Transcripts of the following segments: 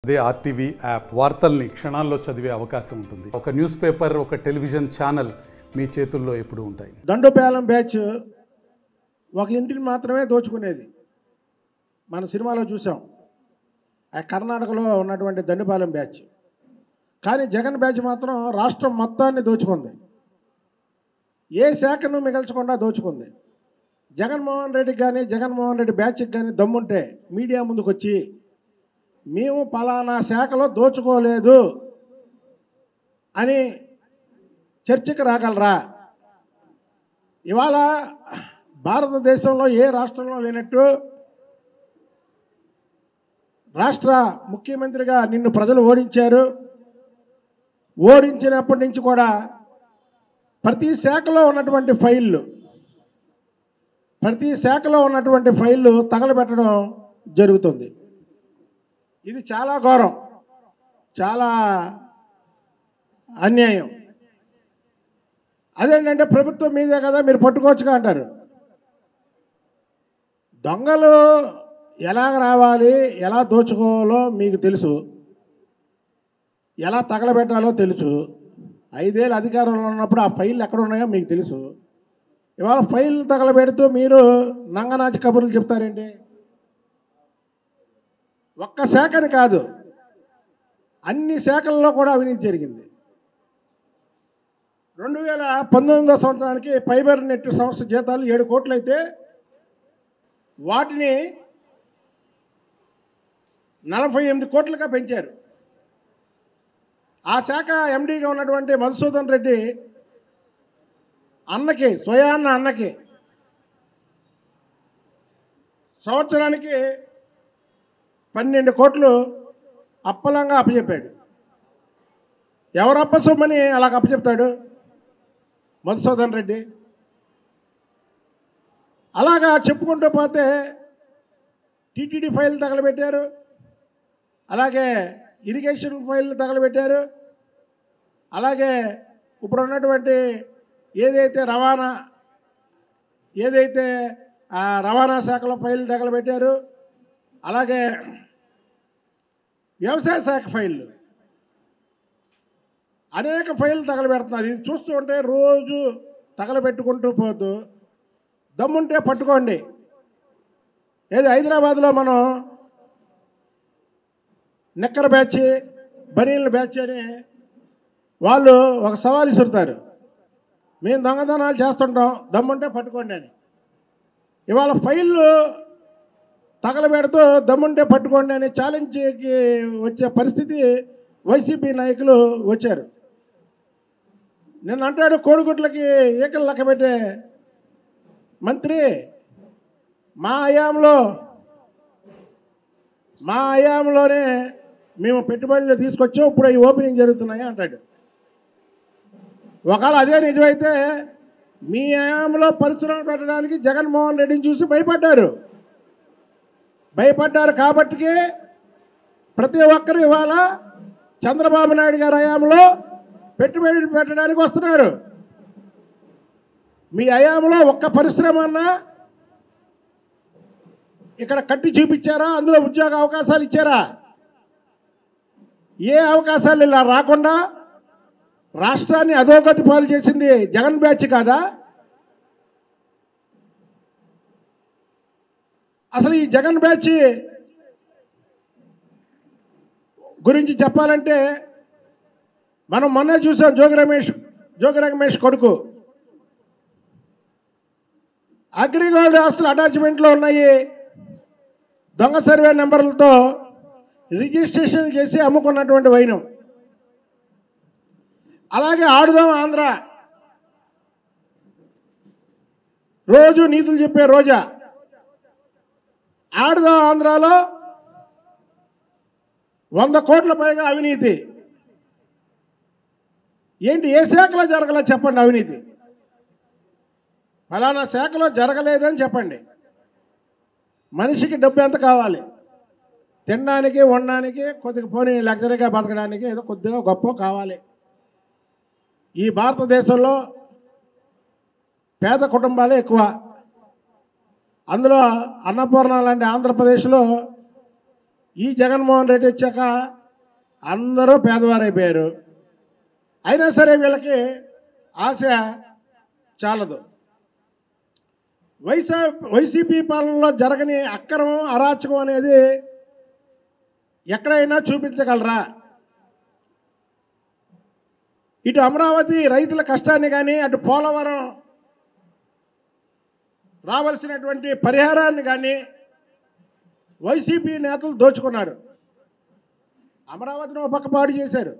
అదే RTV app వార్తల్ని క్షణాల్లో చదివే అవకాశం ఉంటుంది. ఒక న్యూస్ పేపర్, ఒక టెలివిజన్ ఛానల్ మీ చేతుల్లో ఎప్పుడూ ఉంటాయి. దండుపాలెం బ్యాచ్ ఒక ఇంటిని మాత్రమే దోచుకునేది. మన సినిమాలో చూసాం, ఆ కర్ణాటకలో ఉన్నటువంటి దండుపాలెం బ్యాచ్. కానీ జగన్ బ్యాచ్ మాత్రం రాష్ట్రం మొత్తాన్ని దోచుకుంది. ఏ శాఖను మిగల్చకుండా దోచుకుంది. జగన్మోహన్ రెడ్డికి కానీ జగన్మోహన్ రెడ్డి బ్యాచ్కి కానీ దమ్ముంటే మీడియా ముందుకు వచ్చి మేము పలానా శాఖలో దోచుకోలేదు అని చర్చకు రాగలరా? ఇవాళ భారతదేశంలో ఏ రాష్ట్రంలో లేనట్టు రాష్ట్ర ముఖ్యమంత్రిగా నిన్ను ప్రజలు ఓడించారు. ఓడించినప్పటి నుంచి కూడా ప్రతి శాఖలో ఉన్నటువంటి ఫైళ్ళు తగలబెట్టడం జరుగుతుంది. ఇది చాలా ఘోరం, చాలా అన్యాయం. అదేంటంటే ప్రభుత్వం మీదే కదా, మీరు పట్టుకోవచ్చుగా అంటారు. దొంగలు ఎలా రావాలి, ఎలా దోచుకోవాలో మీకు తెలుసు, ఎలా తగలబెట్టాలో తెలుసు. 5 ఏళ్ళు అధికారంలో ఉన్నప్పుడు ఆ ఫైళ్ళు ఎక్కడ ఉన్నాయో మీకు తెలుసు. ఇవాళ ఫైళ్ళు తగలబెడుతూ మీరు నంగనాచి కబుర్లు చెప్తారేంటి? ఒక్క శాఖని కాదు, అన్ని శాఖల్లో కూడా అవినీతి జరిగింది. 2019వ సంవత్సరానికి ఫైబర్ నెట్ సంస్థ జీతాలు 7 కోట్లు అయితే వాటిని 48 కోట్లుగా పెంచారు. ఆ శాఖ ఎండీగా ఉన్నటువంటి మధుసూదన్ రెడ్డి స్వయాన్న అన్నకి సంవత్సరానికి 12 కోట్లు అప్పలంగా అప్పచెప్పాడు. ఎవరు అప్పసొమ్మని అలాగ అప్పచెప్తాడు? మధుసూదన్ రెడ్డి. అలాగా చెప్పుకుంటూ పోతే టీటీడీ ఫైల్ తగలబెట్టారు, అలాగే ఇరిగేషన్ ఫైల్ తగలబెట్టారు, అలాగే ఇప్పుడు ఉన్నటువంటి ఏదైతే రవాణా శాఖలో ఫైల్ తగలబెట్టారు, అలాగే వ్యవసాయ శాఖ ఫైళ్ళు, అనేక ఫైళ్ళు తగలబెడుతున్నారు. ఇది చూస్తూ ఉంటే రోజు తగలబెట్టుకుంటూ పోతూ దమ్ముంటే పట్టుకోండి. ఏది హైదరాబాద్లో మనం నెక్కర బ్యాచ్, బనీళ్ళ బ్యాచ్ అని వాళ్ళు ఒక సవాల్ ఇసురుతారు. మేము దొంగతనాలు చేస్తుంటాం, దమ్ముంటే పట్టుకోండి అని. ఇవాళ ఫైళ్ళు తగలబెడుతూ దమ్ముంటే పట్టుకోండి అని ఛాలెంజ్కి వచ్చే పరిస్థితి వైసీపీ నాయకులు వచ్చారు. నేను అంటాడు, కోడిగుడ్లకి ఈకలు లెక్కబెట్టే మంత్రి మా హయాంలోనే మేము పెట్టుబడులు తీసుకొచ్చాం, ఇప్పుడు అవి ఓపెనింగ్ జరుగుతున్నాయి అంటాడు. ఒకవేళ అదే నిజమైతే మీ హయాంలో పరిశ్రమలు పెట్టడానికి జగన్మోహన్ రెడ్డిని చూసి భయపడ్డారు కాబట్టికే ప్రతి ఒక్కరు ఇవాళ చంద్రబాబు నాయుడు గారి హయాంలో పెట్టుబడులు పెట్టడానికి వస్తున్నారు. మీ హయాంలో ఒక్క పరిశ్రమ అన్నా ఇక్కడ కట్టి చూపించారా? అందులో ఉద్యోగ అవకాశాలు ఇచ్చారా? ఏ అవకాశాలు ఇలా రాకుండా రాష్ట్రాన్ని అధోగతి పాలు చేసింది జగన్ బ్యాచ్ కాదా? అసలు ఈ జగన్ బ్యాచ్ గురించి చెప్పాలంటే మనం మొన్న చూసాం, జోగి రమేష్ కొడుకు అగ్రిగోల్డ్ ఆస్తులు అటాచ్మెంట్లో ఉన్నాయి, దొంగ సర్వే నెంబర్లతో రిజిస్ట్రేషన్ చేసి అమ్ముకున్నటువంటి వైనం. అలాగే ఆడుదాం ఆంధ్ర, రోజు నీతులు చెప్పే రోజా, ఆడుదాం ఆంధ్రాలో 100 కోట్ల పైగా అవినీతి. ఏంటి, ఏ శాఖలో జరగలేదు చెప్పండి అవినీతి? ఫలానా శాఖలో జరగలేదని చెప్పండి. మనిషికి డబ్బు ఎంత కావాలి? తినడానికి, ఉండడానికి, కొద్దిగా పోనీ లగ్జరీగా బతకడానికి ఏదో కొద్దిగా గొప్ప కావాలి. ఈ భారతదేశంలో పేద కుటుంబాలే ఎక్కువ. అందులో అన్నపూర్ణ లాంటి ఆంధ్రప్రదేశ్లో ఈ జగన్మోహన్ రెడ్డి వచ్చాక అందరూ పేదవారైపోయారు. అయినా సరే వీళ్ళకి ఆశ చాలదు. వైసీపీ పాలనలో జరగని అక్రమం, అరాచకం అనేది ఎక్కడైనా చూపించగలరా? ఇటు అమరావతి రైతుల కష్టాన్ని కానీ, అటు పోలవరం రావాల్సినటువంటి పరిహారాన్ని కానీ వైసీపీ నేతలు దోచుకున్నారు. అమరావతిని ఒక పక్క పాడు చేశారు.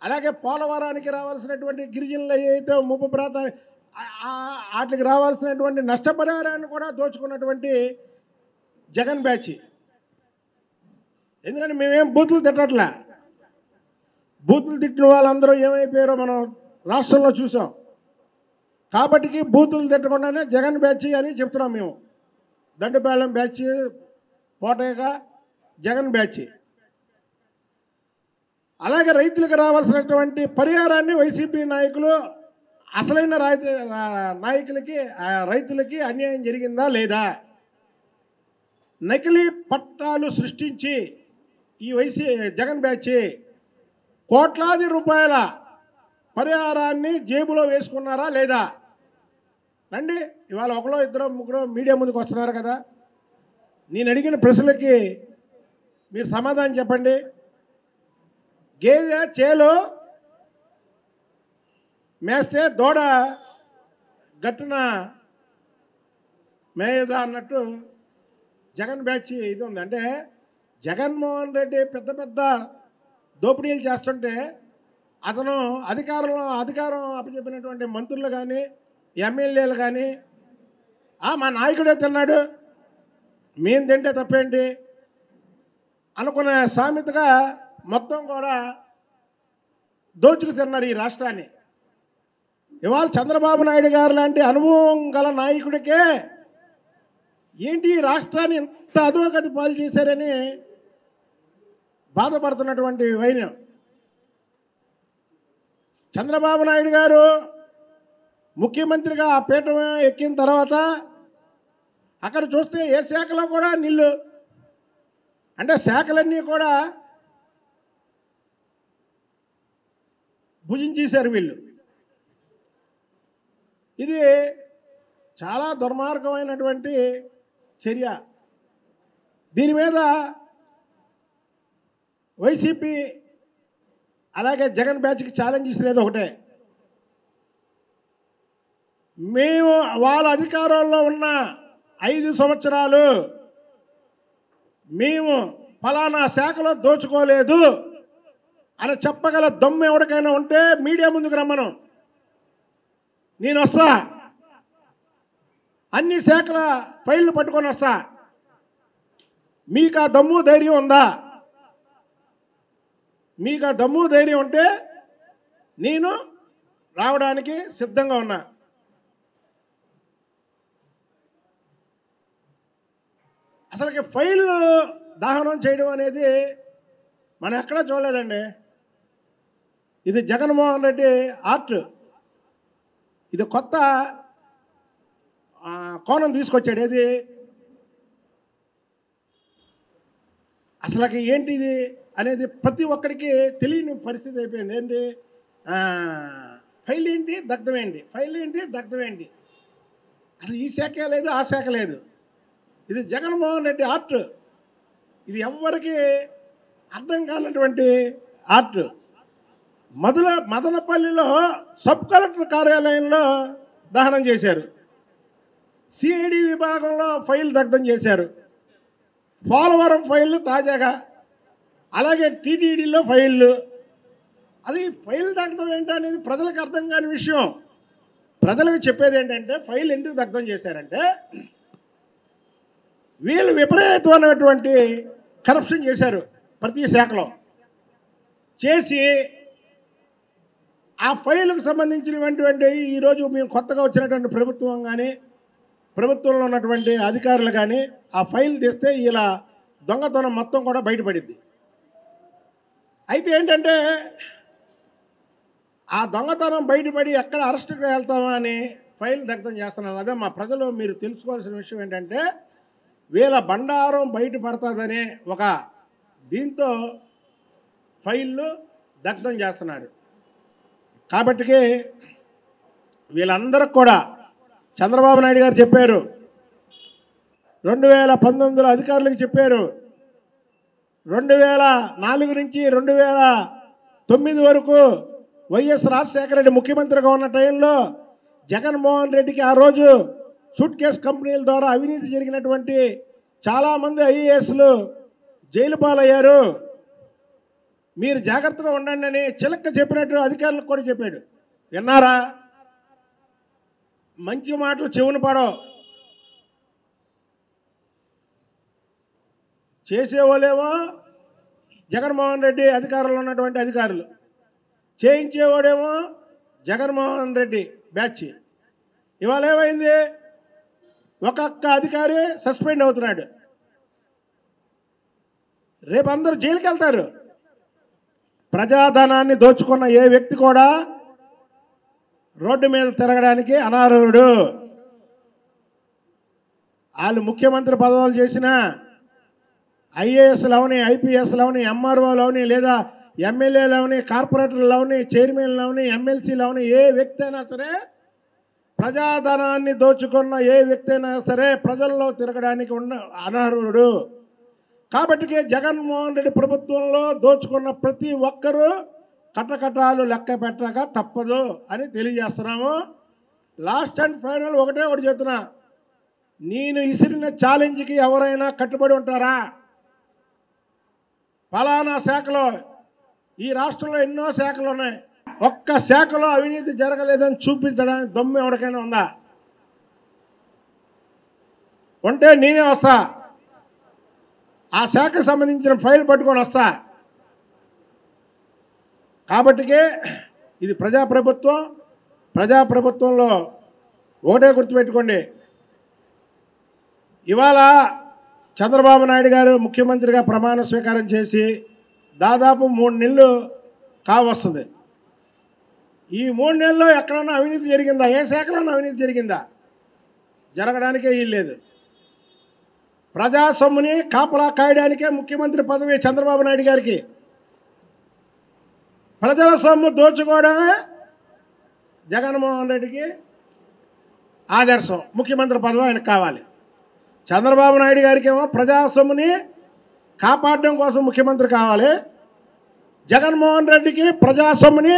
అలాగే పోలవరానికి రావాల్సినటువంటి గిరిజనులు ఏదైతే ముప్పు ప్రాంతాలు వాటికి రావాల్సినటువంటి నష్టపరిహారాన్ని కూడా దోచుకున్నటువంటి జగన్ బ్యాచ్. ఎందుకంటే మేమేం బూతులు తిట్టట్లే. బూతులు తిట్టిన వాళ్ళందరూ ఏమైపోయారో మనం రాష్ట్రంలో చూసాం. కాబట్టి బూతులు తిట్టకుండానే జగన్ బ్యాచ్ అని చెప్తున్నాం మేము. దండుపాలెం బ్యాచ్, పోటేగా జగన్ బ్యాచ్. అలాగే రైతులకు రావాల్సినటువంటి పరిహారాన్ని వైసీపీ నాయకులు అసలైన నాయకులకి రైతులకి అన్యాయం జరిగిందా లేదా? నకిలీ పట్టాలు సృష్టించి ఈ జగన్ బ్యాచ్ కోట్లాది రూపాయల పరిహారాన్ని జేబులో వేసుకున్నారా లేదా? రండి, ఇవాళ ఒకరో ఇద్దరు ముగ్గురు మీడియా ముందుకు వస్తున్నారు కదా. నేను అడిగిన ప్రశ్నలకి మీరు సమాధానం చెప్పండి. గేదె చేలో మేస్తే దూడ గట్టున మేయదా అన్నట్టు జగన్ బ్యాచ్ ఇది ఉంది. అంటే జగన్మోహన్ రెడ్డి పెద్ద పెద్ద దోపిడీలు చేస్తుంటే అతను అధికారం అప్పచెప్పినటువంటి మంత్రులు కానీ, ఎమ్మెల్యేలు కానీ మా నాయకుడే తిన్నాడు, మేము తింటే తప్పేంటి అనుకునే సామెతగా మొత్తం కూడా దోచుకు తిన్నారు ఈ రాష్ట్రాన్ని. ఇవాళ చంద్రబాబు నాయుడు గారు లాంటి అనుభవం గల నాయకుడికే ఏంటి ఈ రాష్ట్రాన్ని ఇంత అధోగతి పాలు చేశారని బాధపడుతున్నటువంటి వైన్యం. చంద్రబాబు నాయుడు గారు ముఖ్యమంత్రిగా ఆ పీఠం ఎక్కిన తర్వాత అక్కడ చూస్తే ఏ శాఖలో కూడా నీళ్ళు, అంటే శాఖలన్నీ కూడా భుజించేశారు వీళ్ళు. ఇది చాలా దుర్మార్గమైనటువంటి చర్య. దీని మీద వైసీపీ అలాగే జగన్ బ్యాచ్కి ఛాలెంజ్ ఇస్తున్నది ఒకటే. మేము వాళ్ళ అధికారంలో ఉన్న 5 సంవత్సరాలు మేము ఫలానా శాఖలో దోచుకోలేదు అని చెప్పగల దమ్ము ఎవరికైనా ఉంటే మీడియా ముందుకు రమ్మను, నేను వస్తా, అన్ని శాఖల ఫైళ్ళు పట్టుకొని వస్తా. మీకు ఆ దమ్ము ధైర్యం ఉందా? మీకు ఆ దమ్ము ధైర్యం ఉంటే నేను రావడానికి సిద్ధంగా ఉన్నా. అసలుకి ఫైల్ దహనం చేయడం అనేది మనం ఎక్కడా చూడలేదండి. ఇది జగన్మోహన్ రెడ్డి ఆర్ట్. ఇది కొత్త కోణం తీసుకొచ్చాడు. ఏది అసలుకి ఏంటిది అనేది ప్రతి ఒక్కరికి తెలియని పరిస్థితి అయిపోయింది. ఏంటి ఫైల్ ఏంటి, దగ్ధం ఏంటి, ఫైల్ ఏంటి, దగ్ధం ఏంటి, అసలు ఈ శాఖ లేదు, ఆ శాఖ లేదు. ఇది జగన్మోహన్ రెడ్డి ఆర్ట్. ఇది ఎవ్వరికి అర్థం కానటువంటి ఆర్ట్. మదనపల్లిలో సబ్ కలెక్టర్ కార్యాలయంలో దహనం చేశారు. సిఐడి విభాగంలో ఫైల్ దగ్ధం చేశారు. పోలవరం ఫైళ్ళు తాజాగా, అలాగే టీటీడీలో ఫైళ్ళు. అది ఫైల్ దగ్ధం ఏంటనేది ప్రజలకు అర్థం కాని విషయం. ప్రజలకు చెప్పేది ఏంటంటే ఫైల్ ఎందుకు దగ్ధం చేశారంటే వీళ్ళు విపరీతమైనటువంటి కరప్షన్ చేశారు ప్రతి శాఖలో. చేసి ఆ ఫైలుకు సంబంధించినటువంటి ఈరోజు మేము కొత్తగా వచ్చినటువంటి ప్రభుత్వం కానీ, ప్రభుత్వంలో ఉన్నటువంటి అధికారులు కానీ ఆ ఫైల్ తీస్తే ఇలా దొంగతనం మొత్తం కూడా బయటపడింది. అయితే ఏంటంటే ఆ దొంగతనం బయటపడి ఎక్కడ అరెస్ట్కి వెళ్తామా అని ఫైల్ దగ్ధం చేస్తున్నారు. అదే మా ప్రజలు మీరు తెలుసుకోవాల్సిన విషయం ఏంటంటే వీళ్ళ బండారం బయటపడుతుందనే ఒక దీంతో ఫైళ్ళు దగ్ధం చేస్తున్నారు. కాబట్టి వీళ్ళందరికి కూడా చంద్రబాబు నాయుడు గారు చెప్పారు, 2019లో అధికారులకు చెప్పారు, 2004 నుంచి 2009 వరకు వైఎస్ రాజశేఖర రెడ్డి ముఖ్యమంత్రిగా ఉన్న టైంలో జగన్మోహన్ రెడ్డికి ఆ రోజు సూట్ కేస్ కంపెనీల ద్వారా అవినీతి జరిగినటువంటి చాలామంది ఐఏఎస్లు జైలు పాలయ్యారు, మీరు జాగ్రత్తగా ఉండండి అని చిలక్క చెప్పినట్టు అధికారులకు కూడా చెప్పాడు. విన్నారా? మంచి మాటలు చెవును పడవు, చేసేవాళ్ళేమో జగన్మోహన్ రెడ్డి అధికారంలో ఉన్నటువంటి అధికారులు, చేయించేవాడేమో జగన్మోహన్ రెడ్డి బ్యాచ్. ఇవాళ ఏమైంది? ఒక్కొక్క అధికారి సస్పెండ్ అవుతున్నాడు, రేపు అందరూ జైలుకి వెళ్తారు. ప్రజాధనాన్ని దోచుకున్న ఏ వ్యక్తి కూడా రోడ్డు మీద తిరగడానికి అనర్హుడు. వాళ్ళు ముఖ్యమంత్రి పదవులు చేసిన ఐఏఎస్లు అవని, ఐపీఎస్లు అవని, ఎంఆర్ఓలు అవని, లేదా ఎమ్మెల్యేలు అవని, కార్పొరేటర్లు అవని, చైర్మన్లు అవని, ఎమ్మెల్సీలు అవని, ఏ వ్యక్తి అయినా సరే ప్రజాధనాన్ని దోచుకున్న ఏ వ్యక్తి అయినా సరే ప్రజల్లో తిరగడానికి అనర్హుడు. కాబట్టి జగన్మోహన్ రెడ్డి ప్రభుత్వంలో దోచుకున్న ప్రతి ఒక్కరూ కటకటాలు లెక్క పెట్టక తప్పదు అని తెలియజేస్తున్నాము. లాస్ట్ అండ్ ఫైనల్ ఒకటే చెప్తున్నా, నేను ఇసిరిన ఛాలెంజ్కి ఎవరైనా కట్టుబడి ఉంటారా? ఫలానా శాఖలో, ఈ రాష్ట్రంలో ఎన్నో శాఖలు ఉన్నాయి, ఒక్క శాఖలో అవినీతి జరగలేదని చూపించడానికి దమ్ము ఎవరికైనా ఉందా? ఉంటే నేనే వస్తా, ఆ శాఖకు సంబంధించిన ఫైల్ పట్టుకొని వస్తా. కాబట్టి ఇది ప్రజాప్రభుత్వం. ప్రజాప్రభుత్వంలో ఒకటే గుర్తుపెట్టుకోండి, ఇవాళ చంద్రబాబు నాయుడు గారు ముఖ్యమంత్రిగా ప్రమాణ స్వీకారం చేసి దాదాపు 3 నెలలు కావస్తుంది. ఈ 3 నెలల్లో ఎక్కడన్నా అవినీతి జరిగిందా? ఏ శాఖలోనూ అవినీతి జరిగిందా? జరగడానికే వీల్లేదు. ప్రజా సొమ్ముని కాపలా కాయడానికే ముఖ్యమంత్రి పదవి చంద్రబాబు నాయుడు గారికి. ప్రజల సొమ్ము దోచుకోవడమే జగన్మోహన్ రెడ్డికి ఆదర్శం. ముఖ్యమంత్రి పదవి ఆయనకు కావాలి. చంద్రబాబు నాయుడు గారికి ఏమో ప్రజా సొమ్ముని కాపాడడం కోసం ముఖ్యమంత్రి కావాలి, జగన్మోహన్ రెడ్డికి ప్రజా సొమ్ముని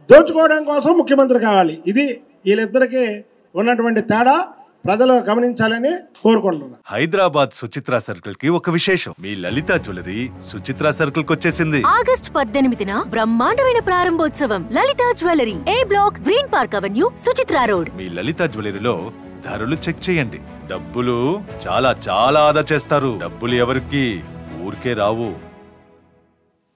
దోచుకోవడం కోసం ముఖ్యమంత్రి కావాలి. ఇది వీళ్ళిద్దరికీ ఉన్నటువంటి తేడా ప్రజలు గమనించాలని కోరుకుంటున్నారు. హైదరాబాద్ సుచిత్రా సర్కిల్ కి ఒక విశేషం, మీ లలిత జ్యువెలరీ సుచిత్రా సర్కిల్ కి వచ్చేసింది. ఆగస్ట్ 18న బ్రహ్మాండమైన ప్రారంభోత్సవం. Lalitha jewellery, a block, green park avenue, Suchitra road. మీ లలిత జ్యువెలరీలో ధరలు చెక్ చేయండి. డబ్బులు చాలా చాలా ఆదా చేస్తారు. డబ్బులు ఎవరికి ఊరికే రావు.